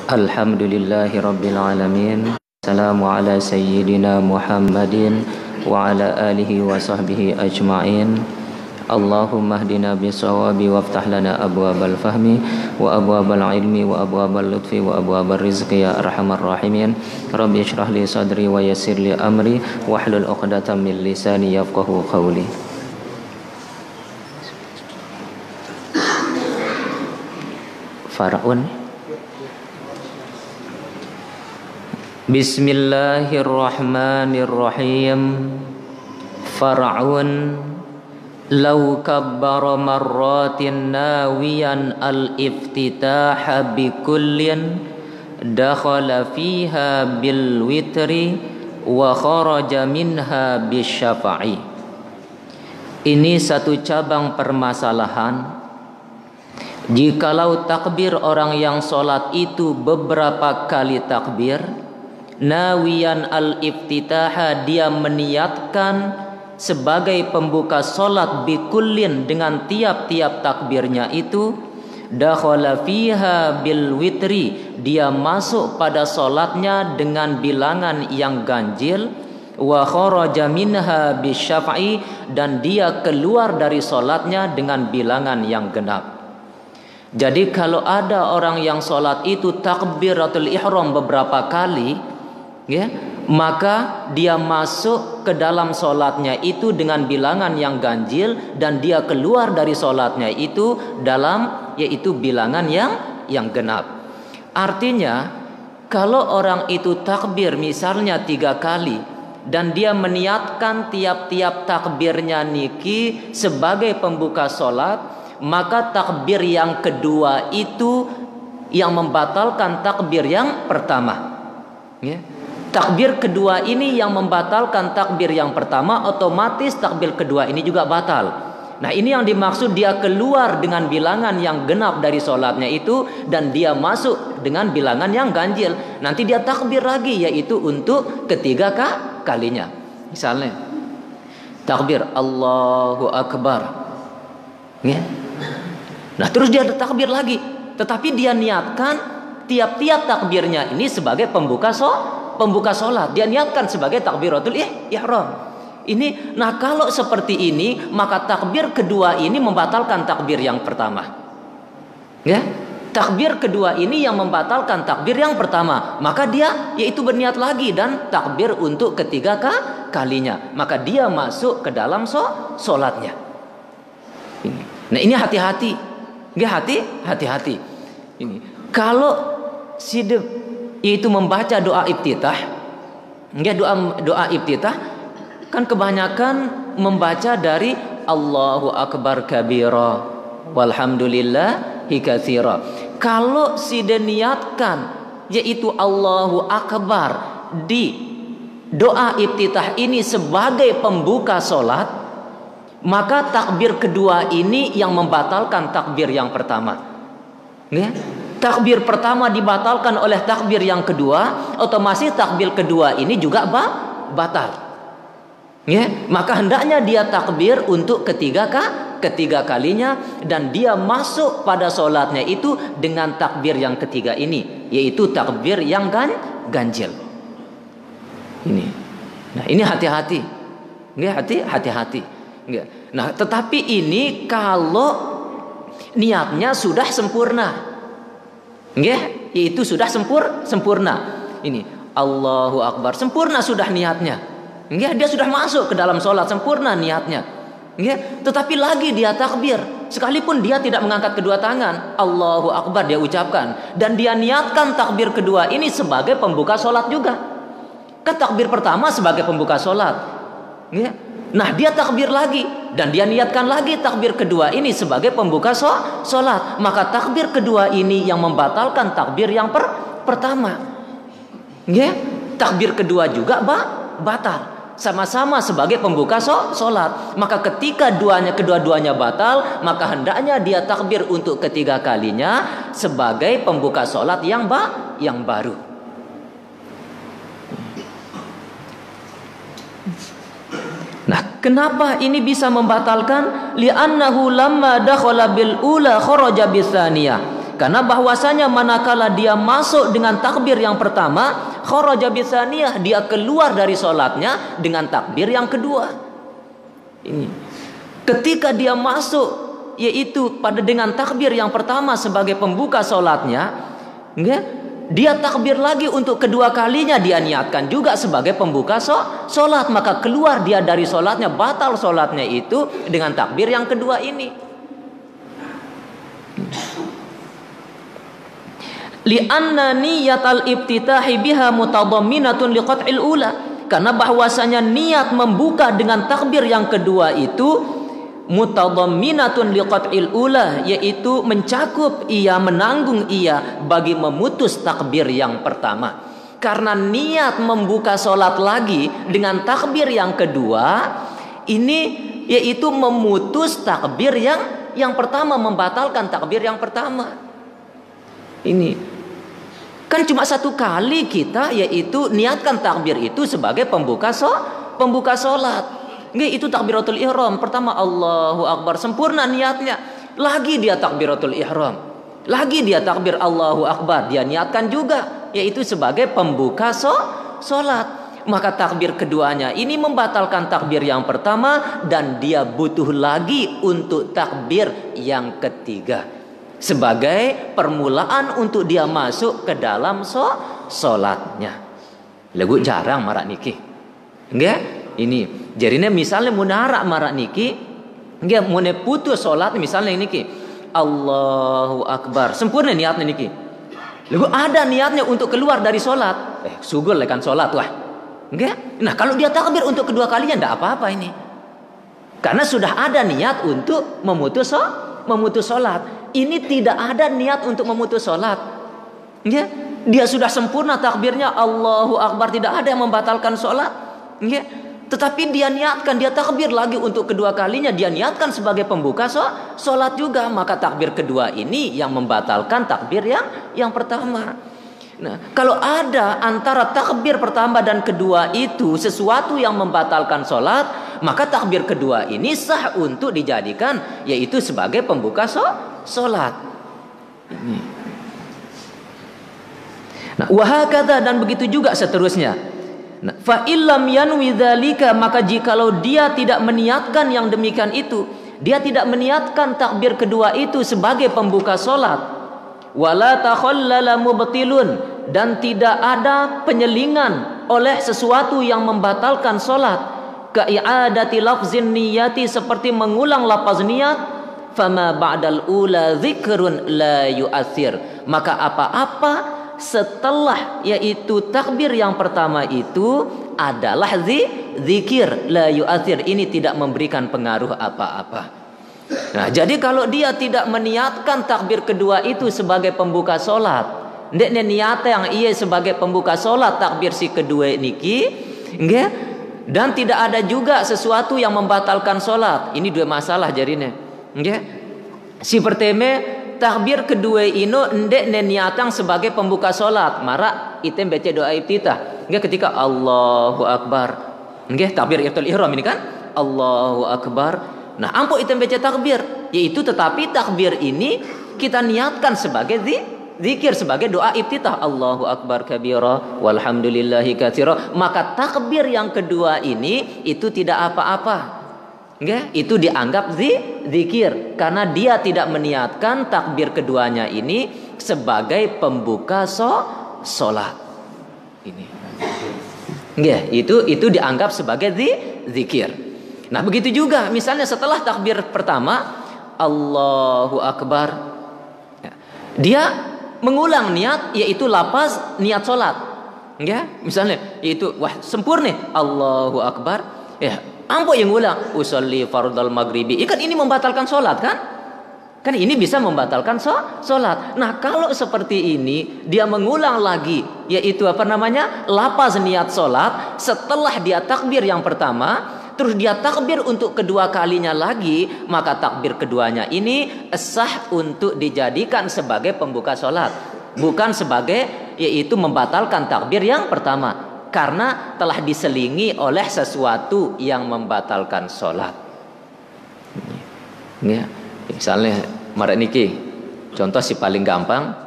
Alhamdulillahi Rabbil Alamin. Assalamu ala Sayyidina Muhammadin wa ala alihi wa sahbihi ajma'in. Allahumma hdina bisawabi waftah lana abwabal fahmi wa abwabal ilmi wa abwabal lutfi wa abwabal rizqi ya arhamar rahimin. Rabbi shrah li sadri wa yassir li amri wahlul 'uqdatam min lisani yafqahu qawli. Faraun. Bismillahirrahmanirrahim. Far'un law kabbara marratin nawiyan al-iftitaha bikullin dakhala fiha bil witri wa kharaja minha bisyafa'i. Ini satu cabang permasalahan. Jikalau takbir orang yang sholat itu beberapa kali takbir, nawiyan al-iftitaha, dia meniatkan sebagai pembuka solat bikullin dengan tiap-tiap takbirnya itu, dakhala fiha bil witri, dia masuk pada solatnya dengan bilangan yang ganjil, wa kharaja minha bisyaf'i, dan dia keluar dari solatnya dengan bilangan yang genap. Jadi kalau ada orang yang solat itu takbiratul ihram beberapa kali, ya, maka dia masuk ke dalam solatnya itu dengan bilangan yang ganjil, dan dia keluar dari solatnya itu dalam yaitu bilangan yang genap. Artinya kalau orang itu takbir misalnya 3 kali dan dia meniatkan tiap-tiap takbirnya niki sebagai pembuka solat, maka takbir yang kedua itu yang membatalkan takbir yang pertama, ya. Takbir kedua ini yang membatalkan takbir yang pertama, otomatis takbir kedua ini juga batal. Nah, ini yang dimaksud, dia keluar dengan bilangan yang genap dari sholatnya itu, dan dia masuk dengan bilangan yang ganjil. Nanti dia takbir lagi, yaitu untuk ketiga kalinya. Misalnya takbir Allahu Akbar, ya. Nah, terus dia takbir lagi, tetapi dia niatkan tiap-tiap takbirnya ini sebagai pembuka solat. Dia niatkan sebagai takbiratul ihram. Ini, nah kalau seperti ini, maka takbir kedua ini membatalkan takbir yang pertama. Ya, takbir kedua ini yang membatalkan takbir yang pertama, maka dia yaitu berniat lagi dan takbir untuk ketiga kalinya, maka dia masuk ke dalam solatnya. Nah, ini hati-hati. Hati-hati. Ini kalau sidq yaitu membaca doa iftitah, ya, doa iftitah kan kebanyakan membaca dari Allahu Akbar kabira walhamdulillahi katsira. Kalau sidq niatkan yaitu Allahu Akbar di doa iftitah ini sebagai pembuka solat, maka takbir kedua ini yang membatalkan takbir yang pertama, ya. Takbir pertama dibatalkan oleh takbir yang kedua, otomatis takbir kedua ini juga batal, ya. Maka hendaknya dia takbir untuk ketiga kalinya, dan dia masuk pada solatnya itu dengan takbir yang ketiga ini, yaitu takbir yang ganjil. Ini, nah ini hati-hati, ya, hati-hati. Nah, tetapi ini kalau niatnya sudah sempurna, itu sudah sempurna. Ini Allahu Akbar, sempurna sudah niatnya, dia sudah masuk ke dalam sholat, sempurna niatnya. Tetapi lagi dia takbir, sekalipun dia tidak mengangkat kedua tangan, Allahu Akbar dia ucapkan, dan dia niatkan takbir kedua ini sebagai pembuka sholat juga. Kan takbir pertama sebagai pembuka sholat, nah dia takbir lagi dan dia niatkan lagi takbir kedua ini sebagai pembuka sholat, maka takbir kedua ini yang membatalkan takbir yang pertama. Takbir kedua juga batal, sama-sama sebagai pembuka sholat. Maka ketika kedua-duanya batal, maka hendaknya dia takbir untuk ketiga kalinya sebagai pembuka sholat yang baru. Nah, kenapa ini bisa membatalkan? Li'annahu lamma dakhala bil ula kharaja bisaniyah. Karena bahwasanya manakala dia masuk dengan takbir yang pertama, kharaja bisaniyah, dia keluar dari sholatnya dengan takbir yang kedua. Ini ketika dia masuk yaitu pada dengan takbir yang pertama sebagai pembuka sholatnya, dia takbir lagi untuk kedua kalinya, dia niatkan juga sebagai pembuka sholat, maka keluar dia dari sholatnya, batal sholatnya itu dengan takbir yang kedua ini. Li'anna niyatal ibtitahi biha mutadamminatun liqat'il ula, karena bahwasanya niat membuka dengan takbir yang kedua itu mutadamminatun liqat'il ula, yaitu mencakup ia, menanggung ia bagi memutus takbir yang pertama. Karena niat membuka sholat lagi dengan takbir yang kedua ini yaitu memutus takbir yang pertama, membatalkan takbir yang pertama. Ini kan cuma satu kali kita yaitu niatkan takbir itu sebagai pembuka sholat. Itu takbiratul ihram pertama, Allahu Akbar, sempurna niatnya. Lagi dia takbiratul ihram, lagi dia takbir Allahu Akbar, dia niatkan juga yaitu sebagai pembuka sholat. Maka takbir keduanya ini membatalkan takbir yang pertama, dan dia butuh lagi untuk takbir yang ketiga sebagai permulaan untuk dia masuk ke dalam sholatnya. Lagu jarang marak niki, ini jadinya misalnya munarak marak niki, mau putus sholat misalnya niki, Allahu Akbar, sempurna niatnya niki. Lagu ada niatnya untuk keluar dari sholat, sugul kan sholat wah. Nah kalau dia takbir untuk kedua kalinya tidak apa-apa ini, karena sudah ada niat untuk memutus sholat. Ini tidak ada niat untuk memutus sholat. Dia sudah sempurna takbirnya Allahu Akbar, tidak ada yang membatalkan sholat. Tetapi dia niatkan, dia takbir lagi untuk kedua kalinya, dia niatkan sebagai pembuka sholat juga. Maka takbir kedua ini yang membatalkan takbir yang pertama. Nah, kalau ada antara takbir pertama dan kedua itu sesuatu yang membatalkan sholat, maka takbir kedua ini sah untuk dijadikan yaitu sebagai pembuka sholat. Nah, wahakadha, dan begitu juga seterusnya. Nah, fa illam yanwi dzalika, maka jikalau dia tidak meniatkan yang demikian itu, dia tidak meniatkan takbir kedua itu sebagai pembuka sholat, wala takhallala mubtilun, dan tidak ada penyelingan oleh sesuatu yang membatalkan sholat, ka'iadati lafzin niyati, seperti mengulang lafaz niat, fama ba'dal ula dzikrun la yu'athir, maka apa-apa setelah yaitu takbir yang pertama itu adalah zikir, la yu'athir, ini tidak memberikan pengaruh apa-apa. Nah, jadi kalau dia tidak meniatkan takbir kedua itu sebagai pembuka sholat, ndekne niat yang ia sebagai pembuka sholat takbir si kedua niki, dan tidak ada juga sesuatu yang membatalkan sholat. Ini dua masalah jadinya. Si pertama takbir kedua ino ndekne niatang sebagai pembuka sholat, mara item baca doa iftitah. Ketika Allahu Akbar, takbir ihram ini kan Allahu Akbar. Nah, ampo item baca takbir, yaitu tetapi takbir ini kita niatkan sebagai zikir, sebagai doa iftitah, Allahu Akbar kabira walhamdulillahi katsira. Maka takbir yang kedua ini itu tidak apa-apa. Itu dianggap zikir karena dia tidak meniatkan takbir keduanya ini sebagai pembuka sholat. Ini. Itu dianggap sebagai zikir. Nah, begitu juga misalnya setelah takbir pertama Allahu Akbar, dia mengulang niat yaitu lafaz niat sholat. Misalnya yaitu wah sempurna Allahu Akbar, ampo yang ulang usolli fardal maghribi, kan ini membatalkan sholat kan ini bisa membatalkan sholat. Nah, kalau seperti ini dia mengulang lagi yaitu lafaz niat sholat setelah dia takbir yang pertama, terus dia takbir untuk kedua kalinya lagi, maka takbir keduanya ini sah untuk dijadikan sebagai pembuka sholat, bukan sebagai yaitu membatalkan takbir yang pertama, karena telah diselingi oleh sesuatu yang membatalkan sholat. Misalnya marek niki Contoh si paling gampang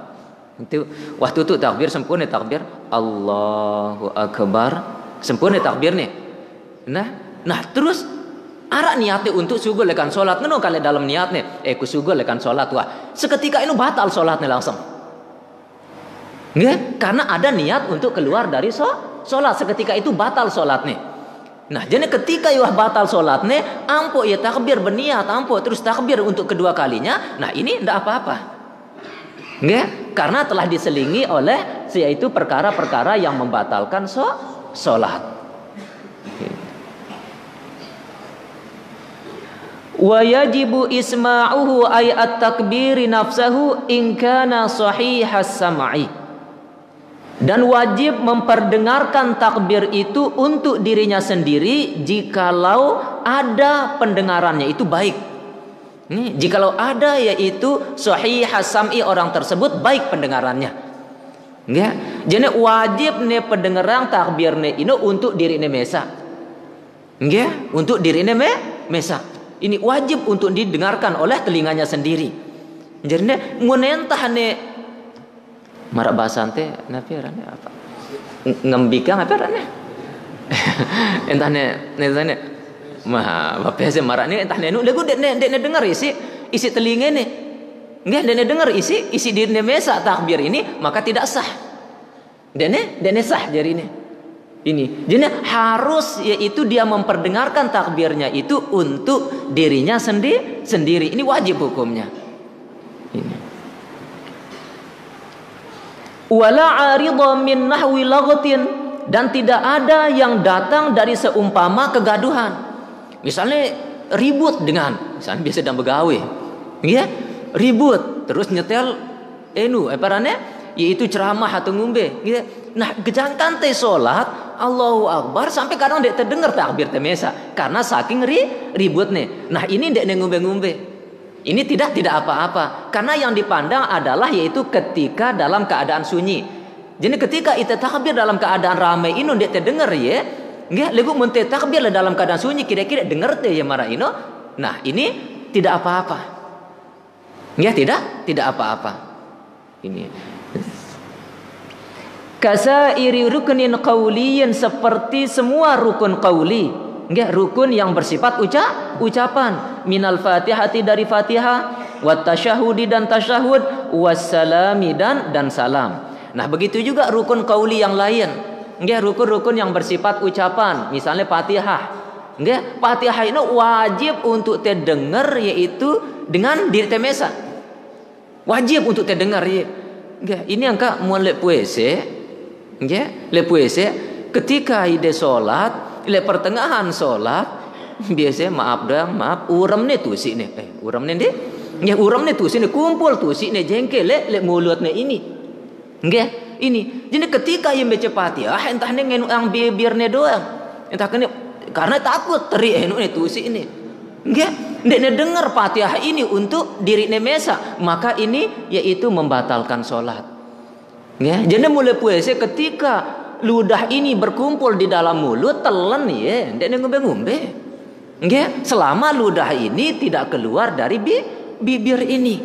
itu waktu itu takbir sempurna takbir Allahu Akbar sempurna takbir nih. Nah terus arak niatnya untuk sugul lekan sholat ngono kali dalam niatnya ku sugul lekan sholat wah seketika itu batal sholatnya langsung. Nggak? Karena ada niat untuk keluar dari sholat seketika itu batal sholatnya. Nah jadi ketika ya batal sholatnya ampo ya takbir berniat ampo terus takbir untuk kedua kalinya. Nah ini tidak apa-apa. Nggak? Karena telah diselingi oleh yaitu perkara-perkara yang membatalkan sholat. Wa yajibu isma'uhu ay at-takbiri nafsahu in kana sahihas sam'i. Dan wajib memperdengarkan takbir itu untuk dirinya sendiri jikalau ada pendengarannya itu baik. Jikalau ada yaitu sahihas sam'i orang tersebut baik pendengarannya. Nggak? Jadi wajib ne pendengaran takbir ne ini untuk diri ne mesa. Nggak? Untuk diri ne mesa. Ini wajib untuk didengarkan oleh telinganya sendiri. Jadi ne ngunentah ne marak bahasan teh napirannya apa? Ngembikang apa rannya? Entah ne mah bapak saya marah nih entah nenu lego dek dengar isi telinga nih nggak dek dengar isi diri mesa takbir ini maka tidak sah dek sah jari ini jadi harus yaitu dia memperdengarkan takbirnya itu untuk dirinya sendiri ini wajib hukumnya ini wala aridha min nahwi laghatin dan tidak ada yang datang dari seumpama kegaduhan. Misalnya ribut dengan misalnya biasa dalam begawe ya ribut terus nyetel yaitu ceramah atau ngumbe ya. Nah kejangkan teh sholat Allahu Akbar sampai kadang dek terdengar takbir temesa karena saking ribut nih. Nah ini dek ngumbe-ngumbe ini tidak apa-apa karena yang dipandang adalah yaitu ketika dalam keadaan sunyi. Jadi ketika itu takbir dalam keadaan ramai ini dek terdengar ya nggak, lego mente takbir dalam keadaan sunyi kira-kira dengar teh ya marah ino. Nah ini tidak apa-apa. Ya tidak apa-apa. Ini. Kasairi rukunin qauliyin seperti semua rukun qauli. Nggak, rukun yang bersifat ucapan. Minal fatihati dari fatihah, wat tasyahudi dan tasyahud, wassalami dan salam. Nah begitu juga rukun qauli yang lain. Nggak, rukun-rukun yang bersifat ucapan misalnya Fatihah. Nggak, Fatihah itu wajib untuk terdengar yaitu dengan diri temesa. Wajib untuk terdengar ya. Nggak, ini angka mulai puese. Nggak, le puese ketika ide sholat, le pertengahan sholat biasa maaf uram nih tuh sini uram nih deh. Nggak, uram nih tuh sini kumpul tuh sini jengkel le mulut nih ini. Nggak. Ini jadi ketika yang baca Fatihah entah neng yang bibirnya doang entah karena takut teri itu sih ini enggak dengar Fatihah ini untuk diri nemesa maka ini yaitu membatalkan sholat ya jadi mulai puasa ketika ludah ini berkumpul di dalam mulut telan ya ndek ngombe enggak selama ludah ini tidak keluar dari bibir ini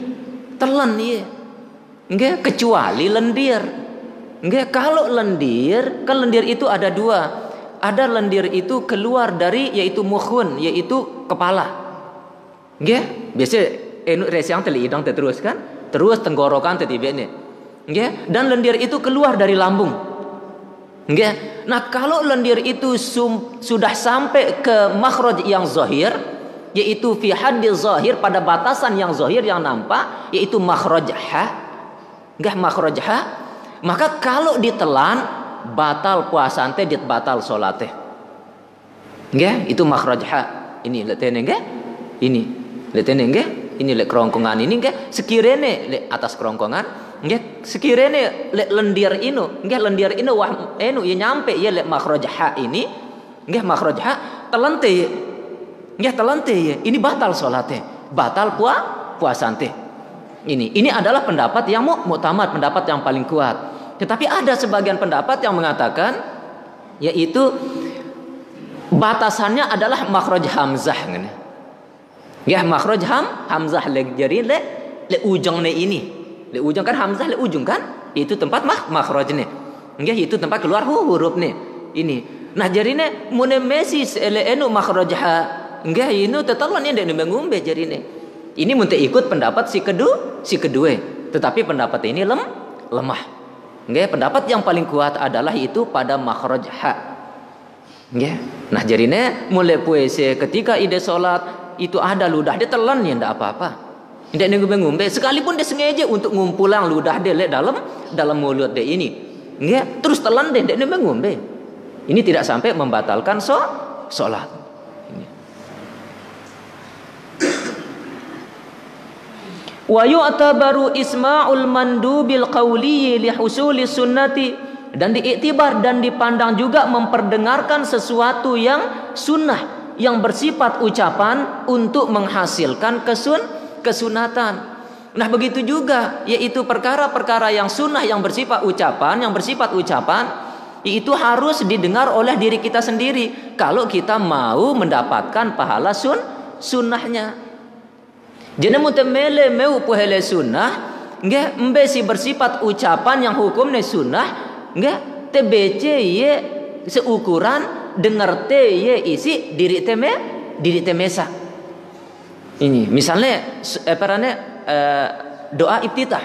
telan ya enggak kecuali lendir. Enggak, kalau lendir, kan lendir itu ada dua. Ada lendir itu keluar dari yaitu mukhun, yaitu kepala. Enggak, biasa resiang teli hidang terus kan? Terus tenggorokan tetibene. Enggak, dan lendir itu keluar dari lambung. Enggak. Nah, kalau lendir itu sudah sampai ke makhraj yang zahir, yaitu fi haddi zahir pada batasan yang zahir yang nampak, yaitu makhraj ha. Enggak makhraj ha. Maka kalau ditelan batal puasa ante dit batal salate. Nggih, itu makhraj ha. Ini letene nggih. Ini letene nggih. Ini lek kerongkongan ini nggih. Sekirene lek atas kerongkongan nggih. Sekirene lek lendir inu nggih lendir inu wah ya nyampe ya lek makhraj ha ini nggih makhraj ha telente. Nggih telente ya. Ini batal salate. Batal puasa ante. Ini adalah pendapat yang muktamad, pendapat yang paling kuat. Tetapi ada sebagian pendapat yang mengatakan yaitu batasannya adalah makhraj hamzah. Ya makhraj hamzah le jari le ujungnya ini. Le ujung kan hamzah le ujung kan? Itu tempat makhraj nih. Nggih, itu tempat keluar huruf nih. Ini. Nah jarine mun mesis ele enu makhraj ha. Nggih, ini tetalon ndek ngombe jarine. Ini mun ikut pendapat si kedua. Tetapi pendapat ini lemah. Nggih, pendapat yang paling kuat adalah itu pada makhraj ha. Nggih. Nah jarine mulai puese ketika ide salat itu ada ludah dia telan ya ndak apa-apa. Ndak ngombe sekalipun dia sengaja untuk ngumpulang ludah dia dalam mulut dia ini. Nggih, terus telan deh ndak ngombe. Ini tidak sampai membatalkan salat. Wa yu'tabaru isma'ul mandubil qawli li husuli sunnati, dan diiktibar dan dipandang juga memperdengarkan sesuatu yang sunnah yang bersifat ucapan untuk menghasilkan kesunatan. Nah begitu juga yaitu perkara-perkara yang sunnah yang bersifat ucapan itu harus didengar oleh diri kita sendiri kalau kita mau mendapatkan pahala sunnahnya. Jadi mutemele meu pohele sunnah nggak mbesi bersifat ucapan yang hukumnya sunnah nggak tebece ye seukuran dengar te ye isi diri temesa. Ini misalnya doa iftitah.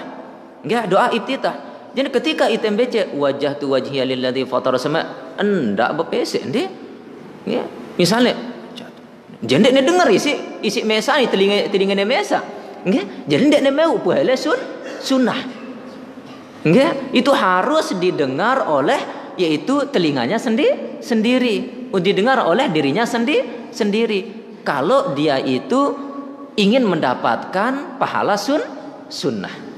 Enggak, doa iftitah. Jadi ketika item baca wajah tu wajhiya lilladzi fatara sama endak bepese ende. Ya, misalnya jendek ne dengar isi mesa ni telinga ne mesa. Enggak, jadi ndek ne mau pahala sunnah. Enggak, itu harus didengar oleh yaitu telinganya sendiri, didengar oleh dirinya sendiri. Kalau dia itu ingin mendapatkan pahala sunnah.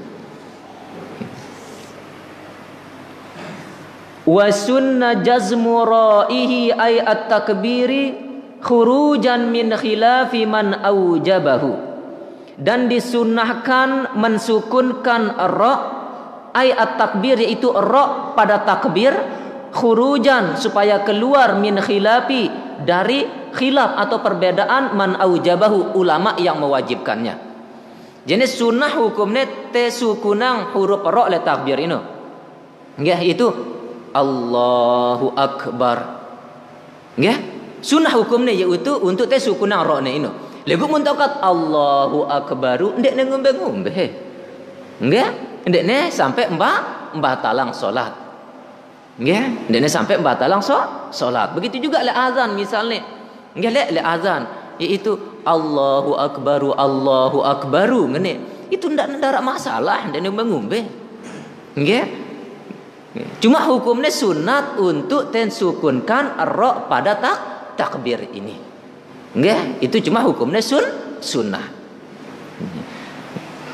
Wa sunna jazmu ra'ihi ay at-takbiri khurujan min khilafi man aujabahu, dan disunnahkan mensukunkan ra ay at-takbir yaitu ra pada takbir khurujan supaya keluar min khilafi dari khilaf atau perbedaan man aujabahu ulama yang mewajibkannya. Jenis sunnah hukumnya te sukunang huruf ra le takbir ini. Nggih itu Allahu akbar. Nggih, sunnah hukumnya yaitu untuk te sukunang ra ne ini. Lego mun takat Allahu akbaru ndek ne ngombe-ngombe. Nggih, ndek ne sampai mbatalang salat. Nggih, ndek ne sampai mbatalang salat. Begitu juga le azan misalnya. Nggih le azan yaitu Allahu akbaru ngene. Itu ndak masalah ndek ngombe. Nggih. Cuma hukumnya sunat untuk tensukunkan ra pada takbir ini. Nggih, itu cuma hukumnya sunnah.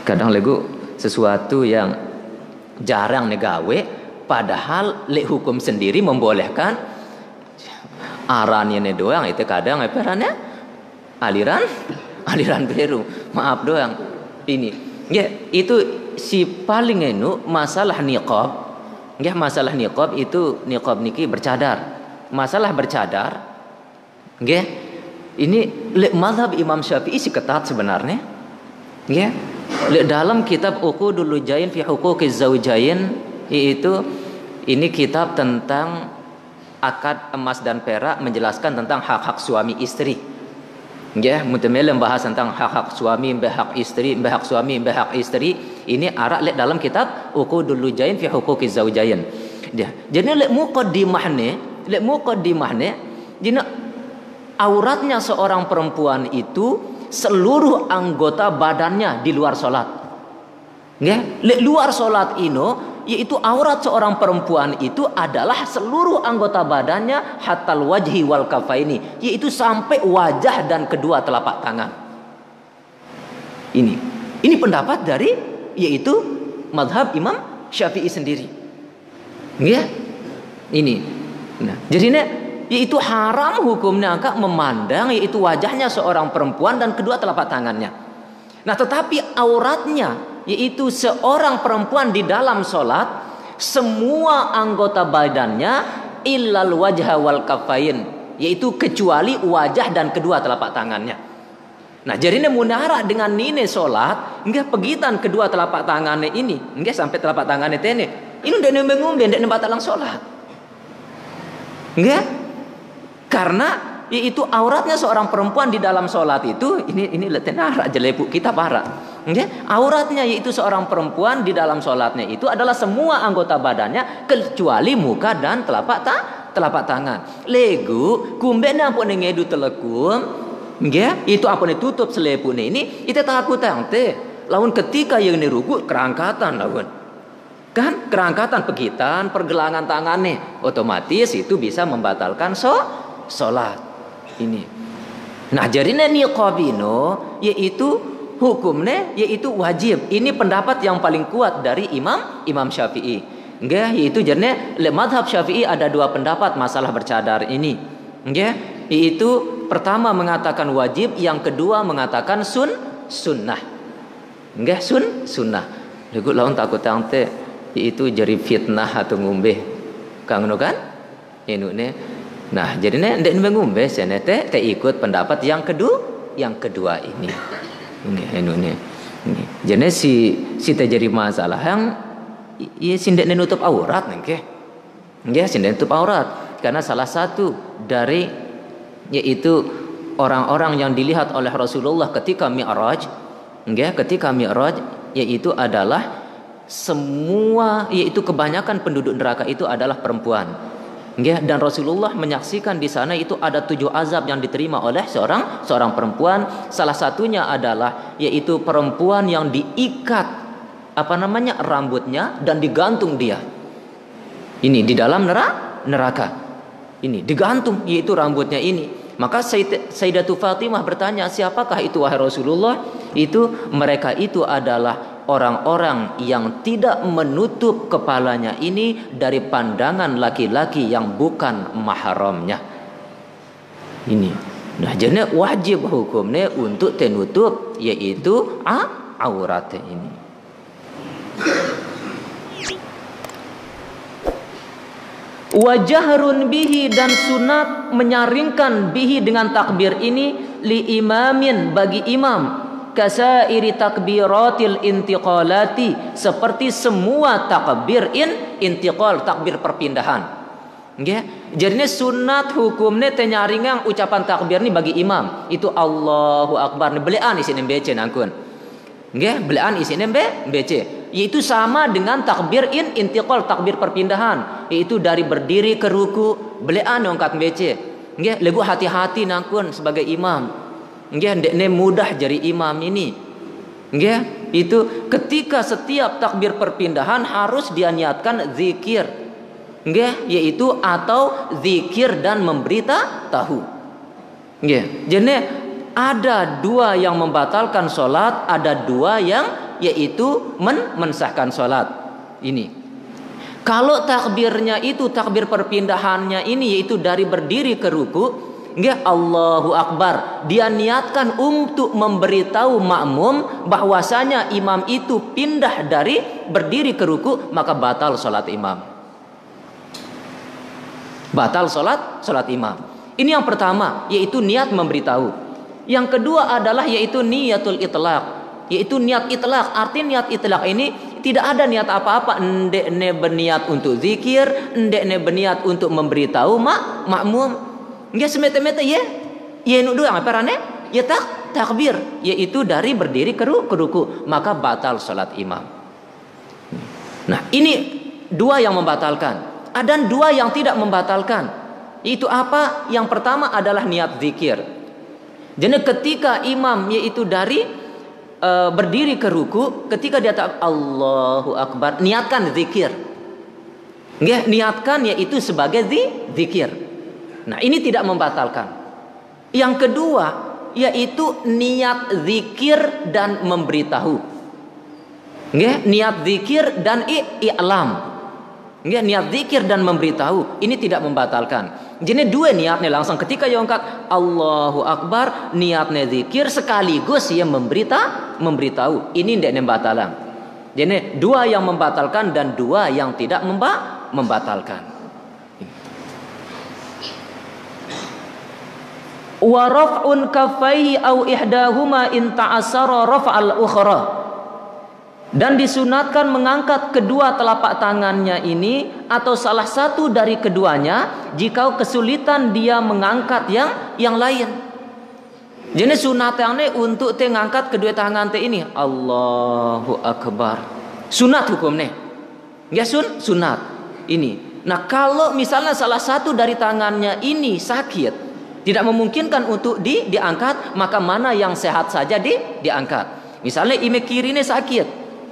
Kadang lego sesuatu yang jarang negawe padahal le hukum sendiri membolehkan arannya doang itu kadang perannya aliran baru. Maaf doang. Ini. Ya, itu si paling enu masalah niqab. Ya, masalah niqab itu niqab niki bercadar. Masalah bercadar. Ya. Ini le mazhab Imam Syafi'i si ketat sebenarnya. Ya. Le dalam kitab Uqudul Lujain fi Huquqiz Zawjain yaitu ini kitab tentang akad emas dan perak menjelaskan tentang hak-hak suami istri. Ya, mutamel membahas tentang hak-hak suami, hak istri, hak suami, hak istri. Ini arak lek dalam kitab Uqudul Lujain fi Huquqiz Zawjain. Dia. Jadi lek muqaddimahne, jadi auratnya seorang perempuan itu seluruh anggota badannya di luar salat. Ya, lek luar salat ino yaitu aurat seorang perempuan itu adalah seluruh anggota badannya hatal wajhi wal kafaini, yaitu sampai wajah dan kedua telapak tangan. Ini pendapat dari yaitu mazhab Imam Syafi'i sendiri. Ya. Ini. Nah, jadinya yaitu haram hukumnya angka memandang yaitu wajahnya seorang perempuan dan kedua telapak tangannya. Nah, tetapi auratnya yaitu seorang perempuan di dalam sholat semua anggota badannya illal wajha wal kafain, yaitu kecuali wajah dan kedua telapak tangannya. Nah, jadi munara dengan nine solat, enggak pegitan kedua telapak tangannya ini, enggak sampai telapak tangannya tene. Ini udah ngombe ndak batalang solat. Enggak? Karena yaitu auratnya seorang perempuan di dalam solat itu ini tenara jelepu kita para. Enggak? Auratnya yaitu seorang perempuan di dalam solatnya itu adalah semua anggota badannya kecuali muka dan telapak tangan. Legu kumbena pun ngedu telekum. Nggih, itu apa nih tutup selepune ini itu takut tante. Lawan ketika yang niruku kerangkatan lawan. Kan kerangkatan pegitan, pergelangan tangannya otomatis itu bisa membatalkan salat. Ini. Nah, jarine niqabino yaitu hukumnya yaitu wajib. Ini pendapat yang paling kuat dari Imam Syafi'i. Nggih, yaitu jarine mazhab Syafi'i ada dua pendapat masalah bercadar ini. Nggih, yaitu pertama mengatakan wajib, yang kedua mengatakan sunnah. Enggak sunnah. Lagu lawan takut tante itu jadi fitnah atau ngumbe. Kang no kan? Inune. Nah, jadinya ndak ngumbe senete ikut pendapat yang kedua ini. Nggih inune. Jadi si terjadi masalah yang ya sindak nutup aurat nggih. Nggih sindak nutup aurat karena salah satu dari yaitu orang-orang yang dilihat oleh Rasulullah ketika Mi'raj, ketika Mi'raj yaitu adalah semua yaitu kebanyakan penduduk neraka itu adalah perempuan. Dan Rasulullah menyaksikan di sana itu ada 7 azab yang diterima oleh seorang perempuan. Salah satunya adalah yaitu perempuan yang diikat rambutnya dan digantung dia. Ini di dalam neraka. Ini digantung yaitu rambutnya ini. Maka Sayyidatul Fatimah bertanya, siapakah itu wahai Rasulullah? Itu mereka itu adalah orang-orang yang tidak menutup kepalanya ini dari pandangan laki-laki yang bukan mahramnya. Ini. Nah, jadi wajib hukumnya untuk tenutup yaitu auratnya ini. Wajahrun bihi, dan sunat menyaringkan bihi dengan takbir ini li imamin bagi imam kasairi takbiratil intiqalati, seperti semua takbir intiqal, takbir perpindahan. Nggih, jadinya sunat hukumnya tenyaringan ucapan takbir ini bagi imam itu Allahu Akbar belean isine bece nangkun. Nggih, belean isine bece. Yaitu sama dengan takbir intiqal, takbir perpindahan, yaitu dari berdiri ke ruku belean ngangkat bece. Nggih, legu hati-hati nangkun sebagai imam. Nggih, ndekne mudah jadi imam ini. Nggih, itu ketika setiap takbir perpindahan harus dia niatkan zikir. Nggih, yaitu atau zikir dan memberitahu. Nggih, jadi ada 2 yang membatalkan sholat, ada 2 yang yaitu mensahkan sholat. Ini kalau takbirnya itu takbir perpindahannya ini yaitu dari berdiri ke ruku, nggih, Allahu Akbar, dia niatkan untuk memberitahu makmum bahwasanya imam itu pindah dari berdiri ke ruku, maka batal sholat imam. Batal sholat imam. Ini yang pertama yaitu niat memberitahu. Yang kedua adalah yaitu niatul itlaq, yaitu niat itlaq. Arti niat itlaq ini tidak ada niat apa-apa. Ndekne berniat untuk zikir, ndekne berniat untuk memberitahu makmum. Nggak semete-mete ya. Ya nu doang apa rane? Ya takbir, yaitu dari berdiri ke ruku, maka batal salat imam. Nah, ini 2 yang membatalkan. Ada 2 yang tidak membatalkan. Itu apa? Yang pertama adalah niat zikir. Jadi ketika imam yaitu dari berdiri ke ruku, ketika dia Allahu Akbar, niatkan zikir. Nggih, niatkan yaitu sebagai zikir. Nah, ini tidak membatalkan. Yang kedua yaitu niat zikir dan memberitahu. Nggih, niat zikir dan i'lam. Nggih, niat zikir dan memberitahu ini tidak membatalkan. Jadi 2 niatnya langsung ketika yang angkat Allahu Akbar, niatnya zikir sekaligus yang memberitahu. Ini tidak membatalan. Jadi 2 yang membatalkan dan 2 yang tidak membatalkan. Wa raf'un kaffaihi au ihdahuma in ta'assara raf'al ukhra. Dan disunatkan mengangkat kedua telapak tangannya ini atau salah satu dari keduanya jika kesulitan dia mengangkat yang lain. Jadi sunatnya untuk te ngangkat kedua tangan te ini. Allahu Akbar. Sunat hukumnya. Ya sunat. Ini. Nah, kalau misalnya salah satu dari tangannya ini sakit, tidak memungkinkan untuk diangkat, maka mana yang sehat saja diangkat. Misalnya ime kiri ini sakit,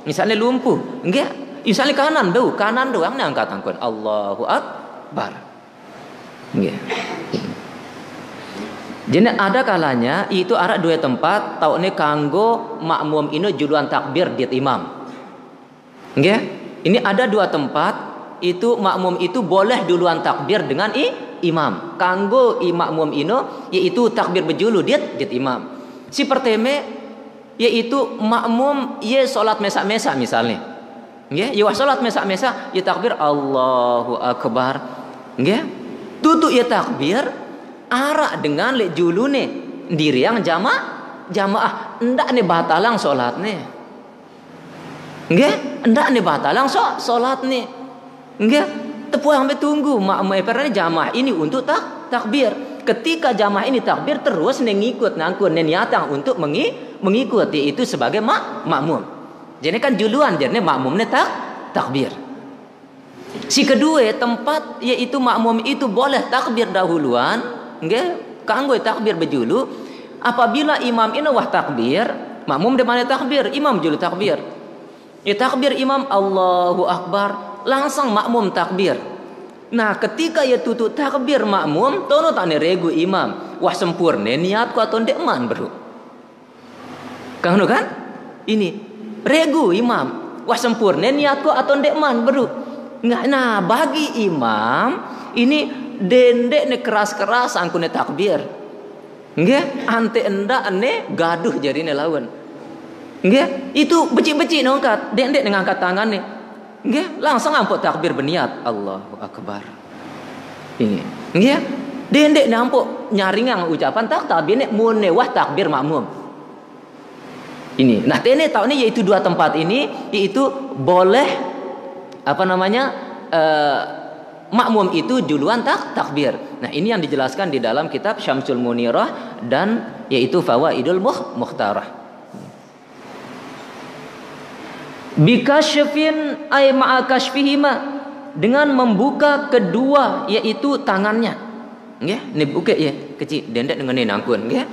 misalnya lumpuh, enggak? Misalnya kanan doang angkat angkon. Allahu Akbar. Enggak. Jadi ada kalanya itu ada dua tempat tau ne kanggo makmum ini juluan takbir diet imam. Enggak? Ini ada dua tempat itu makmum itu boleh duluan takbir dengan imam. Kanggo makmum ino yaitu takbir berjulu diet imam. Si pertama yaitu makmum ye salat mesa-mesa misalnya. Nggih, ye salat mesa-mesa ye takbir Allahu Akbar. Nggih. Tutu ye takbir arak dengan lek julune diri yang jamaah ndak ne batalang salatne. Nggih, ndak ne batalang salatne. Nggih, tepu yang betunggu makmum perane jamaah ini untuk takbir. Ketika jamaah ini takbir terus ngikut nangkun niatang untuk mengikuti itu sebagai makmum. Jadi kan juluan jadi makmumnya takbir. Si kedua tempat yaitu makmum itu boleh takbir dahuluan, nggih, kanggo takbir berjulu. Apabila imam ini wah takbir, makmum di mana takbir, imam julu takbir. Ya takbir imam Allahu Akbar, langsung makmum takbir. Nah, ketika ya tutup takbir makmum, tono tane regu imam, wah sempurna niatku atau ndek man bro. Kang kan? Ini regu imam, wah sempurna niatku atau ndek man bro. Nah, bagi imam ini dendek ne keras-keras angkune takbir. Nggih, ante endak ne gaduh jarine lawan. Nggih, itu becik-becik ngangkat, dendek ngangkat tangannya. Nggih, langsung ampuk takbir berniat Allahu Akbar. Ini, nggih, dendek nampuk nyaringang ucapan takbir ne mun wah takbir makmum. Ini. Nah, tene tahu ini yaitu dua tempat ini yaitu boleh apa namanya? Makmum itu duluan takbir. Nah, ini yang dijelaskan di dalam kitab Syamsul Munirah dan yaitu Fawaidul Mukhtarah. Bikasyfin ay ma'a kasyfihima, dengan membuka kedua yaitu tangannya. Nggih, ini buka ya kecil dendek dengan nangkun nggih.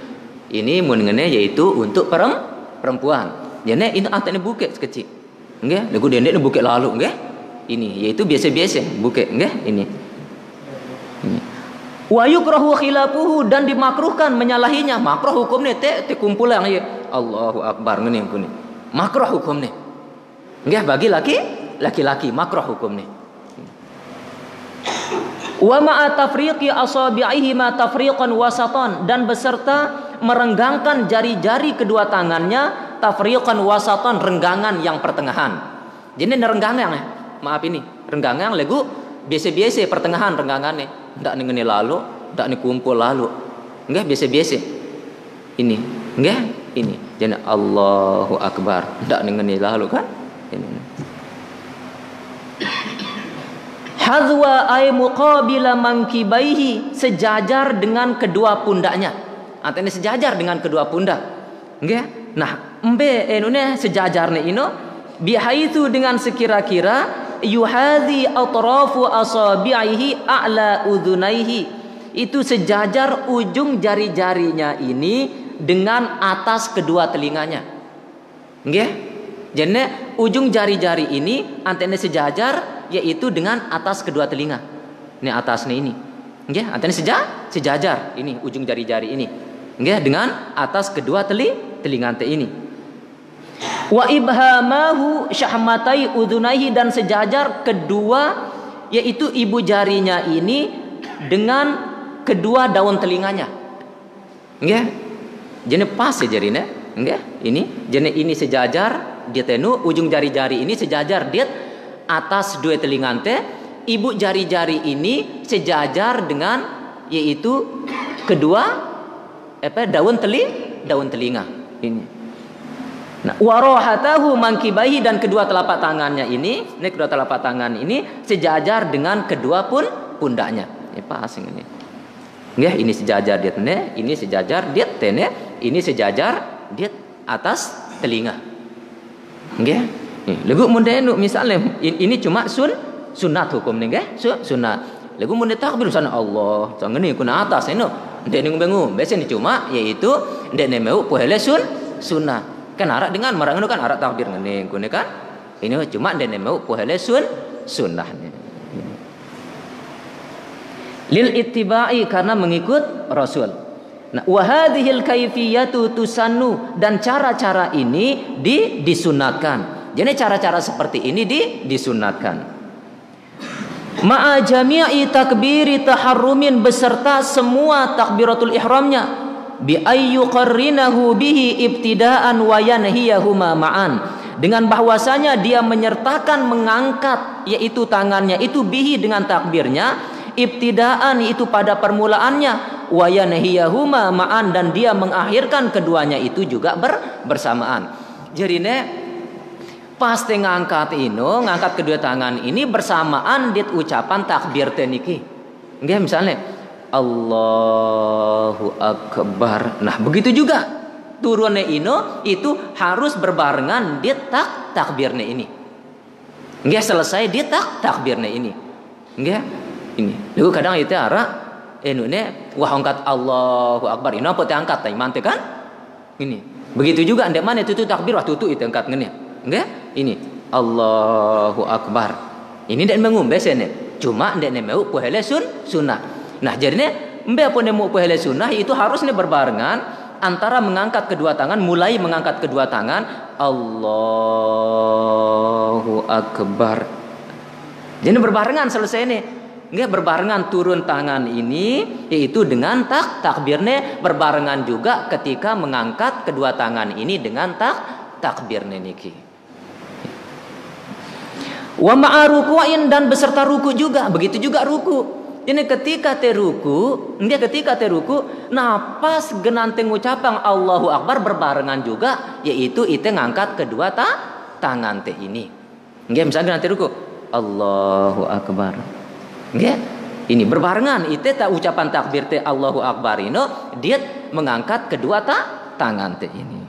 Ini mun ngene yaitu untuk perempuan. Jadi ini antene buka kecil. Nggih, lagu dendek buka lalu nggih. Ini yaitu biasa-biasa buka nggih ini. Wa yukrahu khilafuhu, dan dimakruhkan menyalahinya. Makruh hukumnya te kumpulan ya. Allahu Akbar ngene ngene. Makruh hukumnya. Nggih, bagi laki-laki makruh hukumnya. Wa ma'a tafriqi asabi'ihi ma tafriqan wasatan, dan beserta merenggangkan jari-jari kedua tangannya tafriqan wasatan, renggangan yang pertengahan. Jadi renggangan maaf ini, renggangan lagu biasa-biasa pertengahan renggangannya. Ndak ngene lalu, ndak kumpul lalu. Nggih, biasa-biasa. Ini, nggih, ini. Jadi Allahu Akbar, ndak ngene lalu kan? Ini. Hadwa ay muqabila mankibaihi, sejajar dengan kedua pundaknya. Artinya sejajar dengan kedua pundak. Nggih. Nah, embe enune sejajarne ino bihaitsu dengan sekira-kira yuhadhi atrafu asabi'ihi a'la udhunaihi, itu sejajar ujung jari-jarinya ini dengan atas kedua telinganya. Nggih. Jadi ujung jari-jari ini antena sejajar yaitu dengan atas kedua telinga. Ini atasnya ini. Nggih, antena sejajar ini ujung jari-jari ini. Nggih, dengan atas kedua telinga ini. Wa ibhamahu syahmatai udhunaihi, dan sejajar kedua yaitu ibu jarinya ini dengan kedua daun telinganya. Nggih. Jadi pas ya jarine. Nggih, ini jadi ini sejajar dia tenu ujung jari-jari ini sejajar dia atas dua telingante, ibu jari-jari ini sejajar dengan yaitu kedua daun telinga ini. Nah, warohatahu mangkibaihi, dan kedua telapak tangannya ini kedua telapak tangan ini sejajar dengan kedua pundaknya. Ini pas ini. Nggih, ini sejajar dia tene, ini sejajar dia tene, ini sejajar dia atas telinga. Nggih. Nih, lagu mundenu misalnya ini cuma sunat hukum nih nggih, sunat. Lagu mun takbir sana Allah, sangeni kuna atas eno. Ndek ning bengu, biasa ni cuma yaitu ndek ne mau pohele sunnah. Kan arak dengan marang kan arak takbir ngene kuna kan. Ini cuma ndek ne mau pohele sunnah ni. Lil ittiba'i, karena mengikut Rasul. Nah, wa hadhil kaifiyatu tusannu, dan cara-cara ini disunatkan. Jadi cara-cara seperti ini disunatkan. Ma'a jami'i takbiri taharrumin, beserta semua takbiratul ihramnya, bi ayyuqarrinahu bihi ibtidaan wa yanhiyahuma ma'an, dengan bahwasanya dia menyertakan mengangkat yaitu tangannya itu bihi dengan takbirnya, ibtidaan itu pada permulaannya, wa yanhiyahuma ma'an, dan dia mengakhirkan keduanya itu juga bersamaan. Jadi pasti ngangkat kedua tangan ini bersamaan dit ucapan takbir teniki. Nggih, misalnya Allahu Akbar. Nah, begitu juga turunnya itu harus berbarengan dit takbirnya ini. Nggih, selesai dit takbirnya ini. Nggih, ini. Lalu kadang itu ara enune wah angkat Allahu Akbar. Ini apa teh angkat teh mante kan? Ini. Begitu juga ndek mana itu takbir wah tutu itu angkat ngene. Nggih? Ini Allahu Akbar. Ini ndak mengumbe sene. Cuma ndak mau pohele sunnah. Nah, jadinya mbe apa nemu pohele sunnah itu harusnya berbarengan antara mengangkat kedua tangan, mulai mengangkat kedua tangan Allahu Akbar. Jadi berbarengan selesai ini. Nggih, berbarengan turun tangan ini yaitu dengan takbirnya, berbarengan juga ketika mengangkat kedua tangan ini dengan takbirnya niki. Wa ma'a ruku'in, dan beserta ruku juga. Begitu juga ruku. Ini ketika teruku, napas genanteng ucapan Allahu Akbar berbarengan juga, yaitu ite ngangkat kedua tangan teh ini. Nggih, misalnya genanteng ruku Allahu Akbar. Nggih, ini berbarengan ite ucapan takbir teh Allahu Akbar ini dia mengangkat kedua tangan teh ini.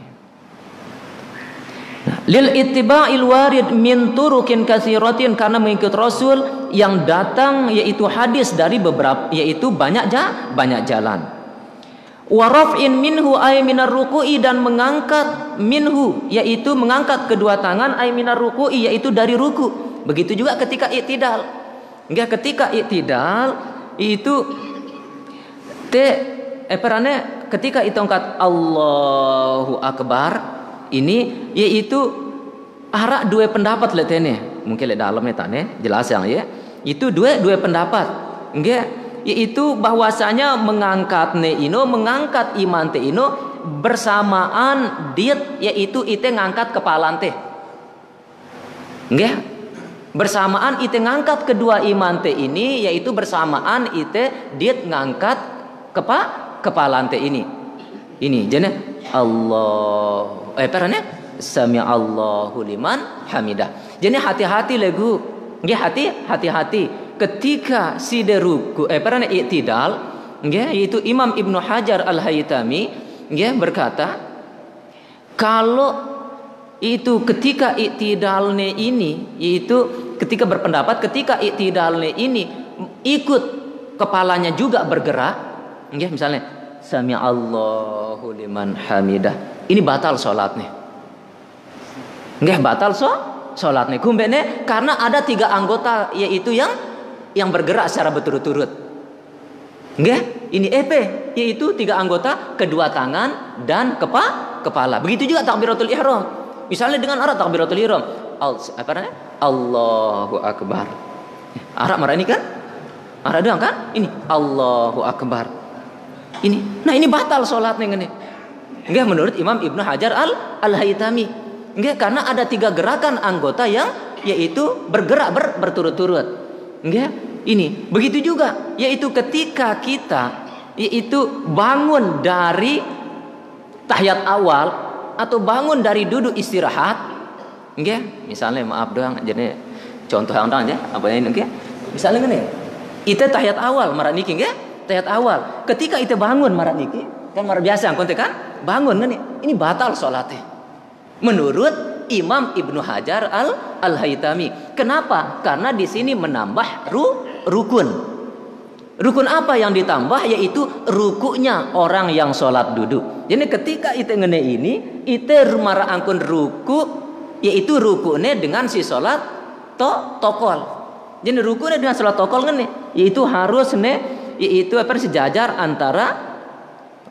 Lil ittiba'il warid min turukin katsiratin, karena mengikut Rasul yang datang yaitu hadis dari beberapa yaitu banyak jalan. Wa raf'in minhu ay minar ruku'i, dan mengangkat minhu yaitu mengangkat kedua tangan ay minar ruku'i yaitu dari ruku. Begitu juga ketika i'tidal. Enggak, ketika i'tidal itu ketika itu angkat Allahu Akbar ini yaitu arak dua pendapat letene, mungkin le dalamnya tane jelas yang ya, itu dua pendapat. Nggih, yaitu bahwasanya mengangkat iman te ino bersamaan dit yaitu ite ngangkat kepala teh. Nggih, bersamaan ite ngangkat kedua iman te ini yaitu bersamaan ite dit ngangkat kepala teh ini. Ini jane Allah Sami Allahu liman hamidah. Jadi hati-hati lagu. Nggih, hati-hati ketika si deruku i'tidal, nggih, yaitu Imam Ibnu Hajar Al-Haytami nggih berkata, kalau itu ketika i'tidalnya ini, yaitu ketika berpendapat ketika i'tidalnya ini ikut kepalanya juga bergerak, nggih, misalnya Sami Allahu liman hamidah, ini batal salatnya. Nggih, batal salatnya kumbene karena ada 3 anggota yaitu yang bergerak secara berturut-turut. Nggih, ini yaitu 3 anggota, kedua tangan dan kepala. Begitu juga takbiratul ihram. Misalnya dengan arah takbiratul ihram, Allahu Akbar. Arah marah ini kan? Arah doang kan? Ini Allahu Akbar. Ini. Nah, ini batal salatnya ngene. Nggih, menurut Imam Ibnu Hajar Al-Haytami. Nggih, karena ada 3 gerakan anggota yang yaitu bergerak berturut-turut. Nggih, ini. Begitu juga yaitu ketika kita yaitu bangun dari tahiyat awal atau bangun dari duduk istirahat, nggih. Misalnya maaf doang jadi contoh yang doang ya, apa ini nggih. Misalnya ngene. Itu tahiyat awal marat niki nggih. Tahiyat awal. Ketika itu bangun marat niki, kan marat biasa konte kan? Bangun ngene. Ini batal salatnya. Menurut Imam Ibnu Hajar Al-Haytami. Kenapa? Karena di sini menambah rukun. Rukun apa yang ditambah? Yaitu rukunya orang yang sholat duduk. Jadi ketika itu ngene ini, itu mara angkun ruku, yaitu rukunya dengan si sholat tokol. Jadi rukunya dengan sholat tokol ngene, yaitu harus yaitu apa sejajar antara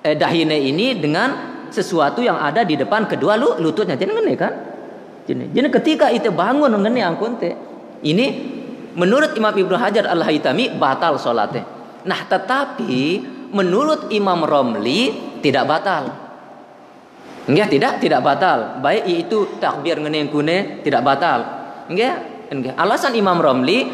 dahine ini dengan sesuatu yang ada di depan kedua lututnya. Jadi ngene kan? Jadi ketika itu bangun ngene angkun teh, ini menurut Imam Ibnu Hajar Al-Haytami batal sholatnya. Nah, tetapi menurut Imam Romli tidak batal. Enggak, tidak batal. Baik yaitu takbir ngene kune tidak batal. Enggak. Alasan Imam Romli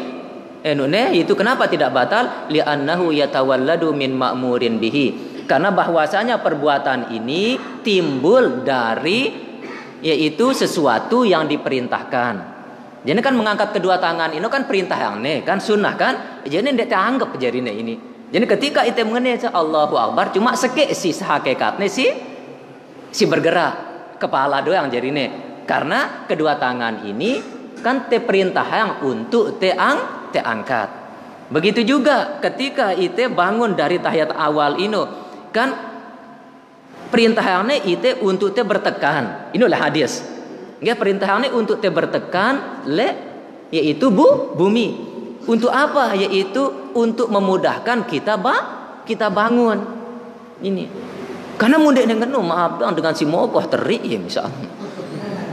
itu kenapa tidak batal? Li'annahu yatawalladu min ma'murin bihi. Karena bahwasanya perbuatan ini timbul dari yaitu sesuatu yang diperintahkan. Jadi kan mengangkat kedua tangan ini kan perintah yang kan sunnah kan. Jadi tidak dianggap jarine ini. Jadi ketika itu mengenai Allahu Akbar cuma sekek si hakikatnya si bergerak kepala doang jarine. Karena kedua tangan ini kan te perintah yang untuk te angkat. Begitu juga ketika itu bangun dari tahiyat awal ini kan perintahnya itu untuk te bertekan. Inilah hadis. Ya perintahnya untuk te bertekan yaitu bumi. Untuk apa? Yaitu untuk memudahkan kita bangun. Ini. Karena mundek dengan maaf dengan si mokoh terik ya misalnya.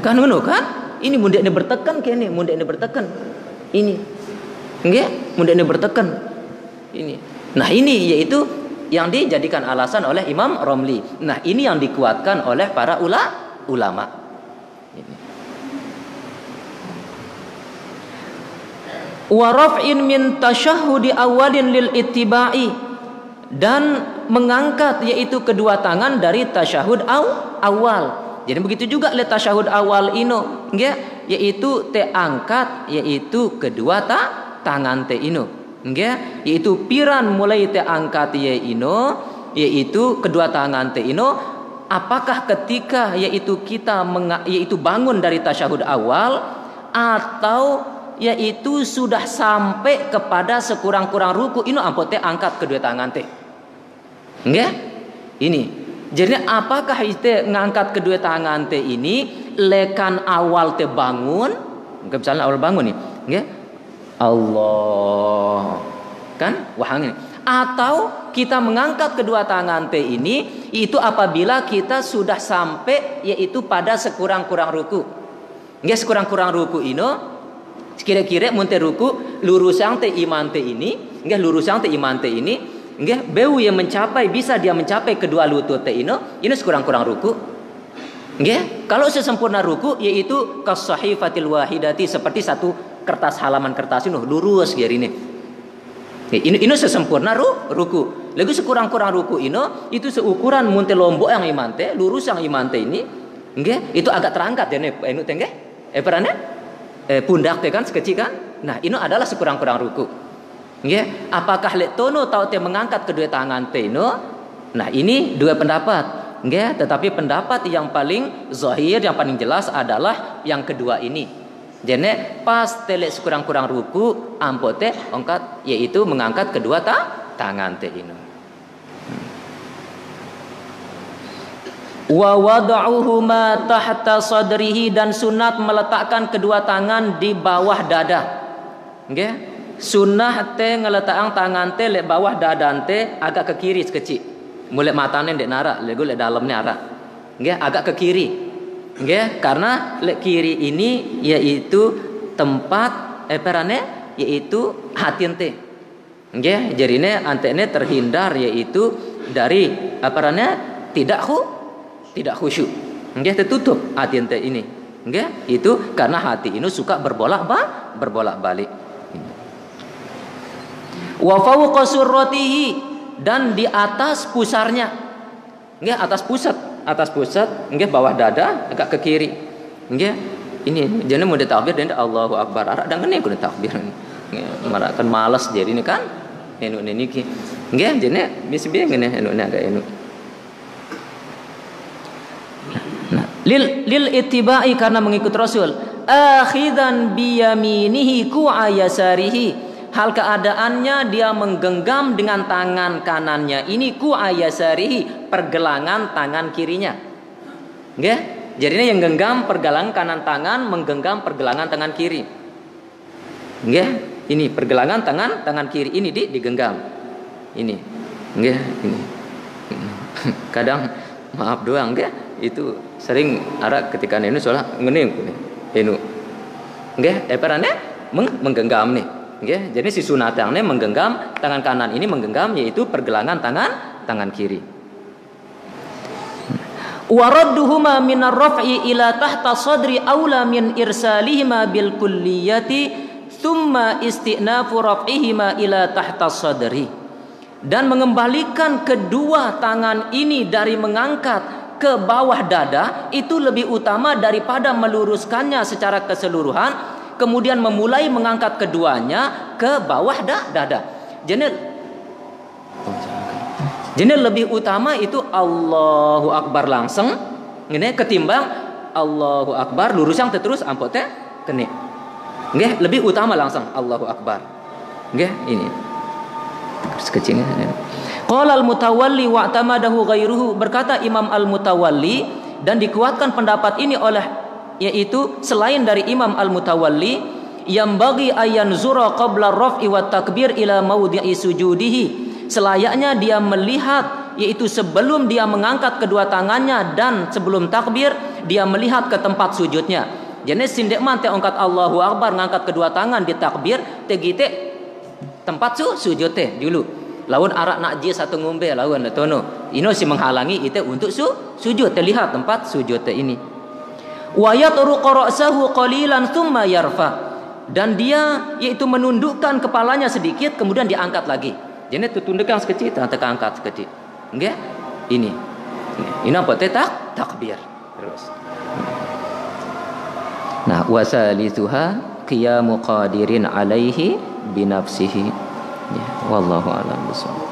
Kan ngono kan? Ini mundek ini bertekan kene, mundek ini bertekan. Ini. Nggih, mundek ini bertekan. Ini. Nah, ini yaitu yang dijadikan alasan oleh Imam Romli. Nah, ini yang dikuatkan oleh para ulama. Wa raf'in min tasyahhudi awalin lil ittiba'i, dan mengangkat yaitu kedua tangan dari tasyahud awal. Jadi begitu juga le tasyahud awal ino nggih, yaitu te angkat yaitu kedua tangan te ino nggih, yaitu piran mulai te angkat ye ino yaitu kedua tangan te ino. Apakah ketika yaitu kita yaitu bangun dari tasyahud awal atau yaitu sudah sampai kepada sekurang-kurang ruku ini ampote angkat kedua tangan teh. Nggih? Ini. Jadi apakah itu ngangkat kedua tangan teh ini lekan awal teh bangun? Mungkin misalnya awal bangun nih, nggih? Allah. Kan? Wah ini. Atau kita mengangkat kedua tangan teh ini itu apabila kita sudah sampai yaitu pada sekurang-kurang ruku. Nggih, sekurang-kurang ruku ini kira-kira munte ruku lurus yang te iman te ini, nggih lurus yang te iman te ini, nggih beu yang mencapai bisa dia mencapai kedua lutut te ini sekurang-kurang ruku. Nggih, kalau sesempurna ruku yaitu kasahifatil wahidati seperti satu kertas halaman kertas ini lurus gini ini. Ini sesempurna ruku. Lagi sekurang-kurang ruku ini itu seukuran munte lombok yang iman te, lurus yang iman te ini, nggih itu agak terangkat ya nih, enu teh nggih. Perane? Pundak teh kan sekecil kan. Nah, ini adalah sekurang-kurang ruku. Nggih, apakah lek tono tau te mengangkat kedua tangan te no? Nah, ini dua pendapat. Nggih, tetapi pendapat yang paling zahir, yang paling jelas adalah yang kedua ini. Jadi pas te lek sekurang-kurang ruku ampote angkat yaitu mengangkat kedua tangan te ini. Wa wada'uhuma tahta sadrihi, dan sunat meletakkan kedua tangan di bawah dada. Nggih? Sunnah te ngeletakkan tangan te le bawah dada te agak ke kiri sekecil. Mulai matane ndek nara, lego le dalamnya ara. Nggih, agak ke kiri. Nggih, karena le kiri ini yaitu tempat perane yaitu hati ente. Nggih, jarine antene terhindar yaitu dari tidak khusyuk. Nggih, tertutup hati ente ini. Nggih, itu karena hati ini suka berbolak-balik. Wa fawqa surratihi, dan di atas pusarnya. Nggih, atas pusat, nggih bawah dada agak ke kiri. Nggih, ini jane mau takbir dan Allahu Akbar. Arak dan ngene kudu takbir. Marak kan malas jadi ini kan. Enu niki. Nggih, jane misi ngene enu agak enu. Nah, lil ittiba'i karena mengikut Rasul. Akhidan biyaminihi ku'ayasarihi. Hal keadaannya dia menggenggam dengan tangan kanannya. Ini ku'ayasarihi, pergelangan tangan kirinya. Nggih? Jadinya yang genggam pergelangan kanan tangan, menggenggam pergelangan tangan kiri. Nggih? Ini pergelangan tangan kiri ini digenggam. Ini. Nggih, ini. Kadang maaf doang nggih. Itu sering ara ketika nenu salat ngene enu. Nggih, eperane menggenggam nih. Okay. Jadi si sunatangnya menggenggam tangan kanan ini menggenggam yaitu pergelangan tangan kiri. Waradduhuma min ar-raf'i ila tahta sadri aula min irsalihima bil kulliyati thumma istinafu raf'ihima ila tahta sadri. Dan mengembalikan kedua tangan ini dari mengangkat ke bawah dada itu lebih utama daripada meluruskannya secara keseluruhan. Kemudian memulai mengangkat keduanya ke bawah dada. Jadi lebih utama itu Allahu Akbar langsung, ngene ketimbang Allahu Akbar lurus yang terus ampot teh kene. Nggih, lebih utama langsung Allahu Akbar. Nggih, ini. Sekecilnya. Qala al-Mutawalli wa'tamadahu ghairuhu, berkata Imam al-Mutawalli dan dikuatkan pendapat ini oleh yaitu selain dari Imam Al-Mutawalli yang bagi ayan zura qabla raf'i wa takbir ila maudhi'i sujudihi, selayaknya dia melihat yaitu sebelum dia mengangkat kedua tangannya dan sebelum takbir dia melihat ke tempat sujudnya. Jadi sindek man teh angkat Allahu Akbar ngangkat kedua tangan di takbir teh gite tempat sujud teh dulu. Lawan arak najis satu ngombe lawan tono. Ino si menghalangi itu untuk sujud teh lihat tempat sujud teh ini. Wa yatruqu ra'sahu qalilan thumma yarfa, dan dia yaitu menundukkan kepalanya sedikit kemudian diangkat lagi. Jadi tutundukkan sekecil tekan angkat sekecil. Nggih? Ini. Ini apa teh takbir. Terus. Nah, wasalithuha qiyamu qadirin alaihi binafsihi. Ya, wallahu a'lam bishawab.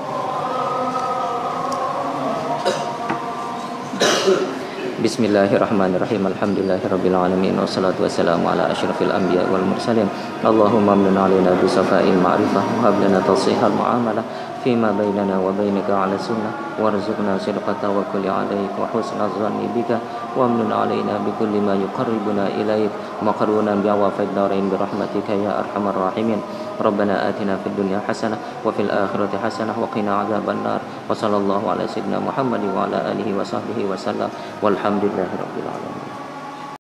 Bismillahirrahmanirrahim. Alhamdulillahirabbil alamin wassalatu wassalamu ala asyrafil anbiya wal mursalin. Allahumma amlina alaina bi safa'il ma'rifah wa hab lana tasihhal muamalah fima bainana wa bainaka ala sunnah warzuqna sidqa tawakkuli alaik wa husna dhanni bika wa amlina alaina bi kulli ma yuqarribuna ilaik maqrunan bi awafid darain bi rahmatika ya arhamar rahimin. ربنا آتنا في الدنيا حسنة وفي الآخرة حسنة وقنا عذاب النار وصلى الله على سيدنا محمد وعلى آله وصحبه وسلم والحمد لله رب العالمين.